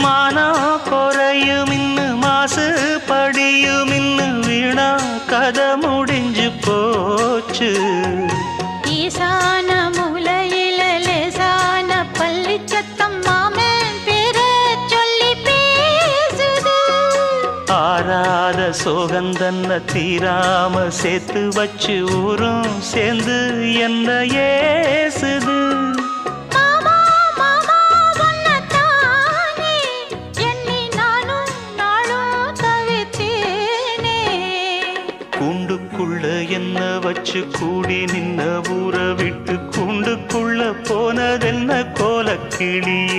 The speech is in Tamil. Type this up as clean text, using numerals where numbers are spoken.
மானம் குறையும் இன்னு மாசு படியும் இன்னு வீணா கதை முடிஞ்சு போச்சு. ஈசான மூலையில லேசான பள்ளி சத்தம் மாமன் பேர சொல்லி பேசுது. ஆறாத சோகந்தன்ன தீராம சேர்த்து வச்சு ஊரும் சேர்ந்து என்ன ஏசுது. கூண்டுக்குள்ள என்ன வச்சு கூடி நின்ன ஊற விட்டு கூண்டுக்குள்ள போனதென்ன கோலக்கிளியே.